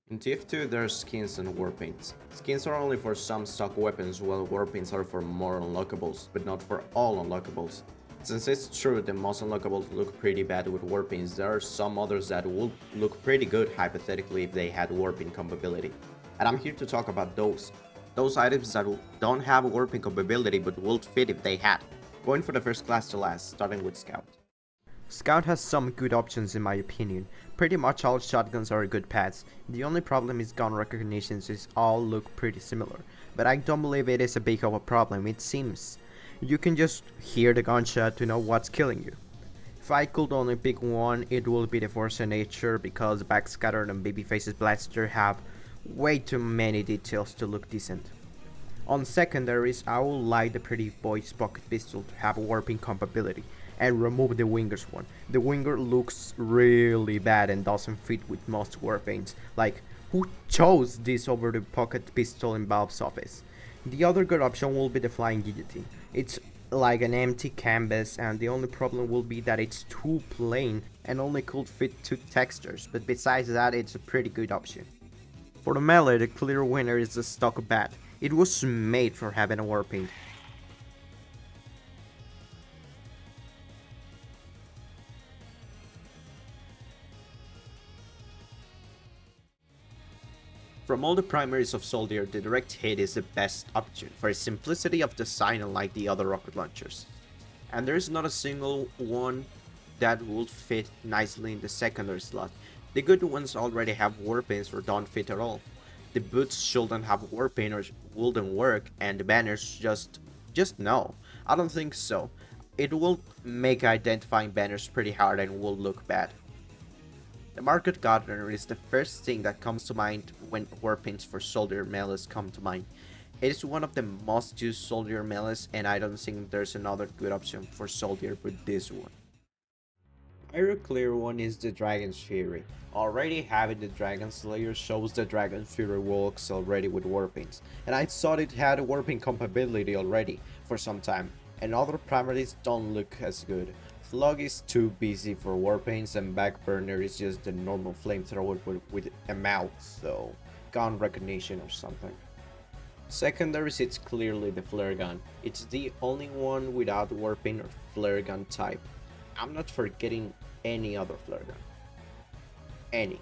In TF2 there are skins and warpaints. Skins are only for some stock weapons while warpaints are for more unlockables, but not for all unlockables. Since it's true that most unlockables look pretty bad with warpaints, there are some others that would look pretty good hypothetically if they had warping compatibility. And I'm here to talk about those. Those items that don't have warping compatibility but would fit if they had. Going for the first class to last, starting with Scout. Scout has some good options in my opinion. Pretty much all shotguns are good pads. The only problem is gun recognitions is all look pretty similar. But I don't believe it is a big of a problem, it seems. You can just hear the gunshot to know what's killing you. If I could only pick one, it would be the Force of Nature because Backscatter and Babyface's Blaster have way too many details to look decent. On secondaries, I would like the Pretty Boy's Pocket Pistol to have warping compatibility and remove the Winger's one. The Winger looks really bad and doesn't fit with most warpaints. Like, who chose this over the Pocket Pistol in Valve's office? The other good option will be the Flying Guillotine. It's like an empty canvas and the only problem will be that it's too plain and only could fit 2 textures, but besides that it's a pretty good option. For the melee, the clear winner is the stock bat. It was made for having a warpaint. From all the primaries of Soldier, the direct hit is the best option for its simplicity of design unlike the other rocket launchers. And there is not a single one that would fit nicely in the secondary slot. The good ones already have warpaints or don't fit at all. The boots shouldn't have warpaint or wouldn't work, and the banners just no. I don't think so. It will make identifying banners pretty hard and will look bad. The Market Gardener is the first thing that comes to mind when warpaints for soldier melees come to mind. It is one of the most used soldier melees and I don't think there's another good option for soldier but this one. Pyro clear one is the Dragon's Fury. Already having the Dragon Slayer shows the Dragon Fury works already with warpaints, and I thought it had warping compatibility already for some time, and other primaries don't look as good. Slug is too busy for warpaints and Backburner is just the normal flamethrower with a mouth, so gun recognition or something. Secondaries, it's clearly the flare gun. It's the only one without warping or flare gun type. I'm not forgetting any other flare gun. Any.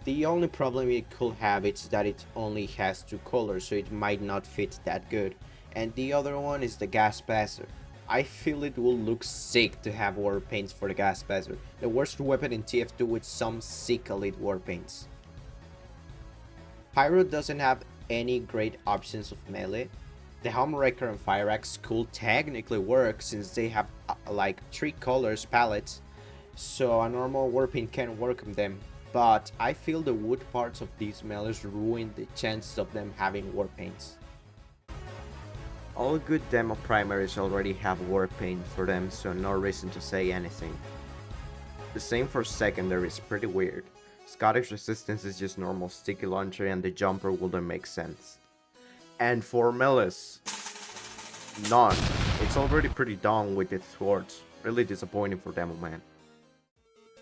The only problem it could have is that it only has 2 colors, so it might not fit that good. And the other one is the Gas Passer. I feel it will look sick to have war paints for the Gas Passer, the worst weapon in TF2 with some sick elite war paints. Pyro doesn't have any great options of melee. The Homewrecker and Fire Axe could technically work since they have like 3 colors palettes, so a normal warpaint can work on them, but I feel the wood parts of these melees ruin the chances of them having warpaints. All good demo primaries already have warpaint for them, so no reason to say anything. The same for secondaries, pretty weird. Scottish resistance is just normal sticky launcher and the jumper wouldn't make sense. And for melees, none. It's already pretty done with its swords. Really disappointing for demo man.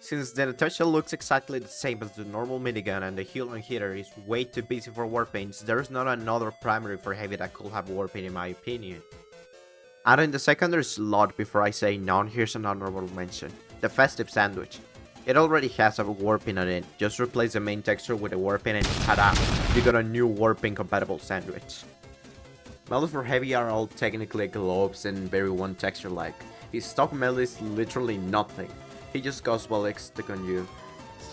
Since the Natasha looks exactly the same as the normal minigun and the heal and hitter is way too busy for warpaints, there's not another primary for heavy that could have warpaint in my opinion. And in the secondary slot, before I say none, here's an honorable mention. The Festive Sandwich. It already has a warping on it, just replace the main texture with a warping and ta-da! You got a new warping compatible sandwich. Melees for heavy are all technically globes and very one texture like. His stock melee is literally nothing. He just goes ballistic stick on you.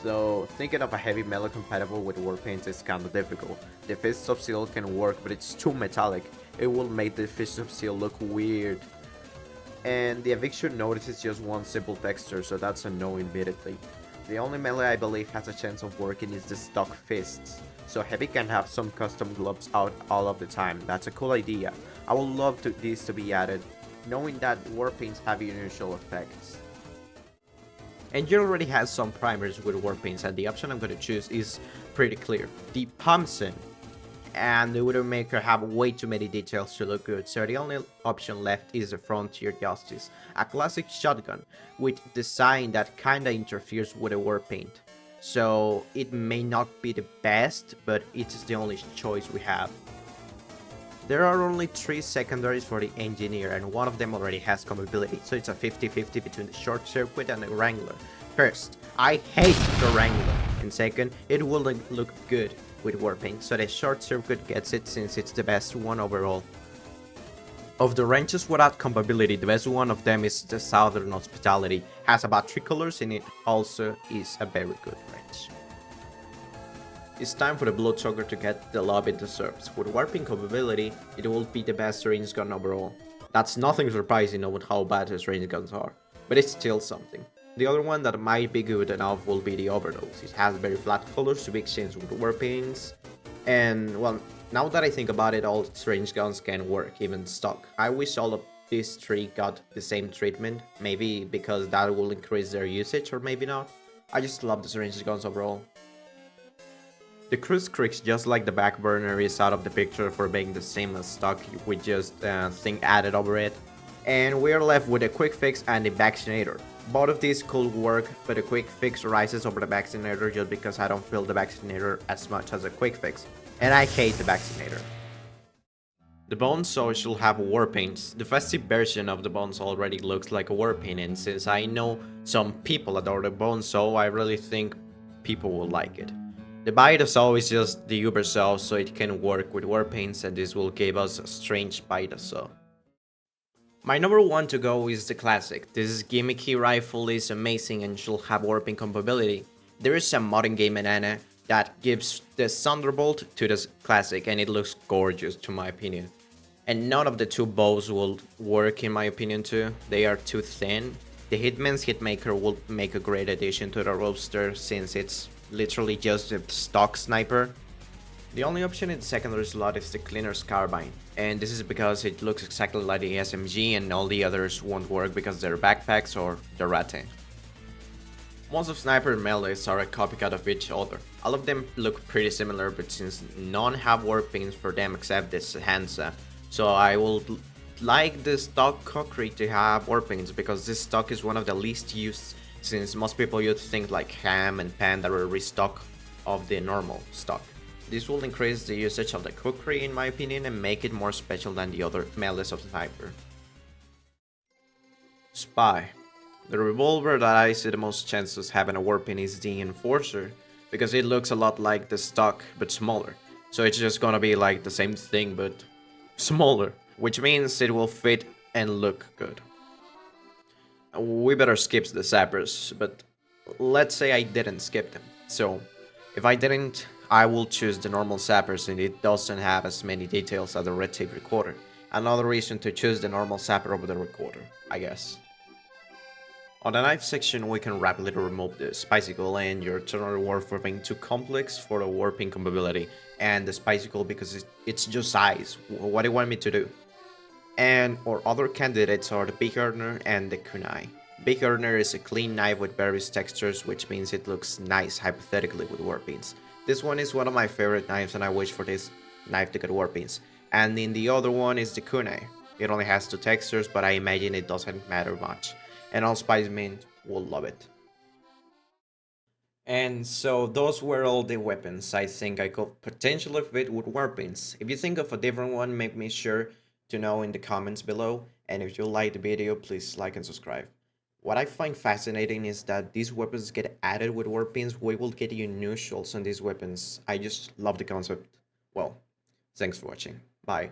So thinking of a heavy melee compatible with warpaints is kinda difficult. The Fist of Steel can work, but it's too metallic. It will make the Fist of Steel look weird. And the Eviction Notice is just one simple texture, so that's a no immediately. The only melee I believe has a chance of working is the stock fists. So Heavy can have some custom gloves out all of the time. That's a cool idea. I would love these to be added, knowing that warpaints have unusual effects. And you already have some primers with warpaints, and the option I'm going to choose is pretty clear. The Pumpson and the Widowmaker have way too many details to look good, so the only option left is the Frontier Justice, a classic shotgun with design that kinda interferes with the warpaint. so it may not be the best, but it's the only choice we have. There are only 3 secondaries for the Engineer, and one of them already has compatibility, so it's a 50-50 between the Short Circuit and the Wrangler. First, I hate the Wrangler, and second, it will look good with Warpaint, so the Short Circuit gets it since it's the best one overall. Of the wrenches without compatibility, the best one of them is the Southern Hospitality. Has about 3 colors and it also is a very good wrench. It's time for the Bloodsucker to get the love it deserves. With Warping compatibility, it will be the best range gun overall. That's nothing surprising with how bad his range guns are, but it's still something. The other one that might be good enough will be the Overdose. It has very flat colors to be exchanged with Warpaints, and well, now that I think about it, all its range guns can work, even stock. I wish all of these 3 got the same treatment, maybe because that will increase their usage, or maybe not. I just love these range guns overall. The Cruise Creeks, just like the back burner, is out of the picture for being the same as stock with just thing added over it. And we are left with a Quick Fix and the Vaccinator. Both of these could work, but the Quick Fix rises over the Vaccinator just because I don't feel the Vaccinator as much as a Quick Fix. And I hate the Vaccinator. The Bonesaw should have Warpaints. The festive version of the Bonesaw already looks like a Warpaint, and since I know some people adore the Bonesaw, I really think people will like it. The Bite Saw is just the Uber Saw, so it can work with Warpaints, and this will give us a strange Bite Saw. My number 1 to go is the Classic. This gimmicky rifle is amazing and should have Warping compatibility. There is a modern game banana that gives the Thunderbolt to the Classic, and it looks gorgeous to my opinion. And none of the 2 bows will work in my opinion too. They are too thin. The Hitman's Hitmaker will make a great addition to the roster since it's literally just a stock sniper. The only option in the secondary slot is the Cleaner's Carbine, and this is because it looks exactly like the SMG and all the others won't work because they're backpacks or the Rate. Most of sniper melees are a copycat of each other. All of them look pretty similar, but since none have Warpaints for them except this Hansa, so I would like the stock Kokri to have Warpaints because this stock is one of the least used since most people use things like Ham and Pan that are restock of the normal stock. This will increase the usage of the Kukri in my opinion and make it more special than the other melees of the sniper. Spy. The revolver that I see the most chances having a Warpaint is the Enforcer, because it looks a lot like the stock but smaller. So it's just gonna be like the same thing but smaller, which means it will fit and look good. We better skip the Zappers, but let's say I didn't skip them. So if I didn't, I will choose the normal Zappers and it doesn't have as many details as the Red Tape Recorder. Another reason to choose the normal Zapper over the Recorder, I guess. On the knife section, we can rapidly remove the Spicicle and your total reward for being too complex for the Warping compatibility, and the Spicicle because it's just size. What do you want me to do? And our other candidates are the Big Earner and the Kunai. Big Earner is a clean knife with various textures, which means it looks nice hypothetically with Warpaints. This one is one of my favorite knives and I wish for this knife to get Warpaints. And in the other one is the Kunai. It only has 2 textures, but I imagine it doesn't matter much. And all Spicemen will love it. And so those were all the weapons I think I could potentially fit with Warpaints. If you think of a different one, make me sure to know in the comments below. And if you like the video, please like and subscribe. What I find fascinating is that these weapons get added with Warpaints. We will get unusuals on these weapons. I just love the concept. Well, thanks for watching. Bye.